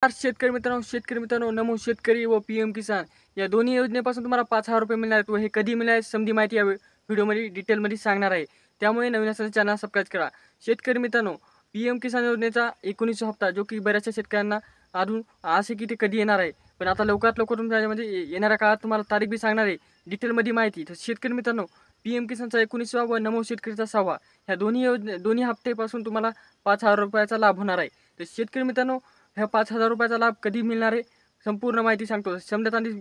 शेतकरी मित्रांनो, नमो शेतकरी व पी.एम. किसान या दोन्ही योजनेपासून तुम्हाला 5,000 रुपये मिळणार आहेत व हे कधी मिळणार समधी माहिती या व्हिडिओमध्ये डिटेलमध्ये सांगणार आहे. त्यामुळे नवीन असल्यास चॅनल सबस्क्राईब करा. शेतकरी मित्रांनो, पी.एम. किसान योजनेचा 19 हप्ता जो की बऱ्याचशा शेतकऱ्यांना अजून असे की ते कधी येणार आहे. पण आता लवकरात लवकर तुमच्या येणाऱ्या काळात तुम्हाला तारीख बी सांगणार आहे, डिटेलमध्ये माहिती. तर शेतकरी मित्रांनो, पी.एम. किसानचा 19वा व नमो शेतकरीचा 6वा ह्या दोन्ही हप्त्यापासून तुम्हाला 5,000 रुपयाचा लाभ होणार आहे. तर शेतकरी मित्रांनो, ह्या 5,000 रुपयाचा लाभ कधी मिळणार आहे संपूर्ण माहिती सांगतो. समजा आधी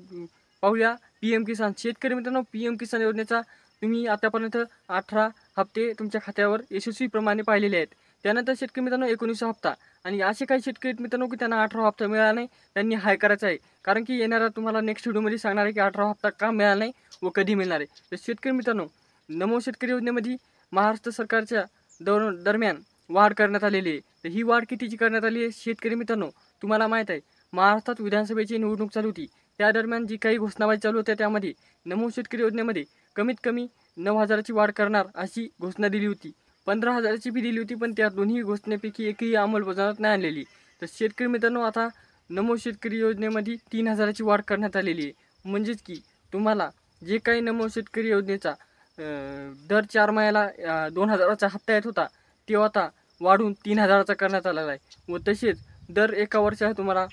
पाहूया पी.एम. किसान. शेतकरी मित्रांनो, पी.एम. किसान योजनेचा तुम्ही आतापर्यंत 18 हप्ते तुमच्या खात्यावर यशस्वीप्रमाणे पाहिलेले आहेत. त्यानंतर शेतकरी मित्रांनो 19 हप्ता आणि असे काही शेतकरी मित्रांनो की त्यांना 18 हप्ता मिळाला नाही, त्यांनी हाय करायचा आहे. कारण की येणारा तुम्हाला नेक्स्ट व्हिडिओमध्ये सांगणार आहे की 18 हप्ता का मिळाला नाही व कधी मिळणार आहे. तर शेतकरी मित्रांनो, नमो शेतकरी योजनेमध्ये महाराष्ट्र सरकारच्या दरम्यान वाढ करण्यात आलेली आहे. तर ही वाढ कितीची करण्यात आली आहे शेतकरी मित्रांनो, तुम्हाला माहीत आहे महाराष्ट्रात विधानसभेची निवडणूक चालू होती. त्या दरम्यान जी काही घोषणाबाजी चालू होत्या त्यामध्ये नमो शेतकरी योजनेमध्ये कमीत कमी 9,000ची वाढ करणार अशी घोषणा दिली होती. 15,000ची बी दिली होती, पण त्या दोन्ही घोषणेपैकी एकही अंमलबजावणीत नाही आणलेली. तर शेतकरी मित्रांनो, आता नमो शेतकरी योजनेमध्ये 3,000ची वाढ करण्यात आलेली आहे. म्हणजेच की तुम्हाला जे काही नमो शेतकरी योजनेचा दर 4 महिन्याला 2,000चा हप्ता येत होता, तो आता वाढून 3,000चा करण्यात आलेला आहे. व तसेच दर एका वर्षात तुम्हाला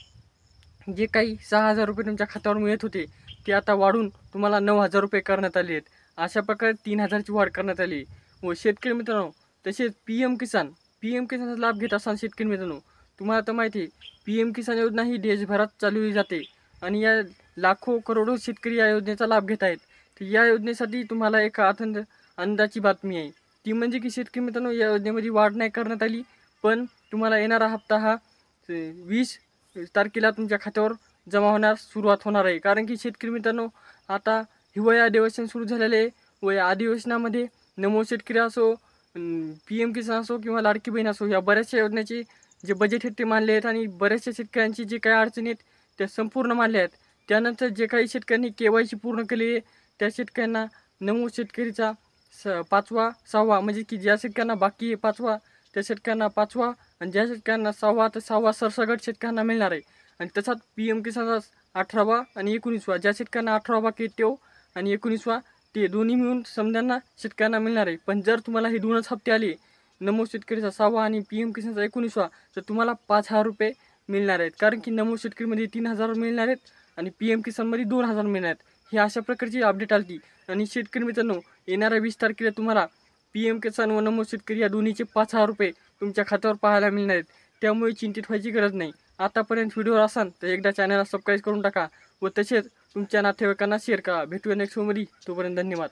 जे काही 6,000 रुपये तुमच्या खात्यावर मिळत होते, ते आता वाढून तुम्हाला 9,000 रुपये करण्यात आले आहेत. अशा प्रकारे 3,000ची वाढ करण्यात आली. व शेतकरी मित्रांनो, तसेच पी.एम. किसानचा लाभ घेत असताना शेतकरी मित्रांनो, तुम्हाला तर माहिती आहे पी.एम. किसान योजना ही देशभरात चालवली जाते आणि या लाखो करोडो शेतकरी या योजनेचा लाभ घेत आहेत. तर या योजनेसाठी तुम्हाला एक आनंदाची बातमी आहे, ती म्हणजे की शेतकरी मित्रांनो, या योजनेमध्ये वाढ नाही करण्यात आली, पण तुम्हाला येणारा हप्ता हा 20 तारखेला तुमच्या खात्यावर जमा होण्यास सुरुवात होणार आहे. कारण की शेतकरी मित्रांनो, आता हिवाळी अधिवेशन सुरू झालेले आहे व या अधिवेशनामध्ये नमो शेतकरी असो, पी.एम. किसान असो किंवा लाडकी बहीण असो, या बऱ्याचशा योजनेचे जे बजेट आहेत ते मांडले आहेत आणि बऱ्याचशा शेतकऱ्यांची जे काही अडचणी आहेत त्या संपूर्ण मांडल्या आहेत. त्यानंतर जे काही शेतकऱ्यांनी KYC पूर्ण केली आहे त्या शेतकऱ्यांना नमो शेतकरीचा 5वा 6वा म्हणजे की ज्या शेतकऱ्यांना बाकी आहे 5वा, त्या शेतकऱ्यांना 5वा आणि ज्या शेतकऱ्यांना 6वा तर 6वा सरसकट शेतकऱ्यांना मिळणार आहे. आणि तसाच पी.एम. किसानचा 18वा आणि 19वा, ज्या शेतकऱ्यांना 18वा बाकी आहे तो आणि 19वा ते दोन्ही मिळून समध्यांना शेतकऱ्यांना मिळणार आहे. पण जर तुम्हाला हे 2च हप्ते आले, नमो शेतकरीचा 6वा आणि पी.एम. किसानचा 19वा, तर तुम्हाला 5,000 रुपये मिळणार आहेत. कारण की नमो शेतकरीमध्ये 3,000 मिळणार आहेत आणि पी.एम. किसानमध्ये 2,000 मिळणार आहेत. ही अशा प्रकारची अपडेट आली. आणि शेतकरी मित्रांनो, येणाऱ्या 20 तारखेला तुम्हाला पी.एम. किसान व नमो शेतकरी या दोन्हीचे 5,000 रुपये तुमच्या खात्यावर पाहायला मिळणार आहेत. त्यामुळे चिंतित व्हायची गरज नाही. आतापर्यंत व्हिडिओवर असाल तर एकदा चॅनलला सबस्क्राईब करून टाका व तसेच तुमच्या नातेवाईकांना शेअर करा. भेटूया नेक्स्ट व्हिडिओमध्ये. तोपर्यंत धन्यवाद.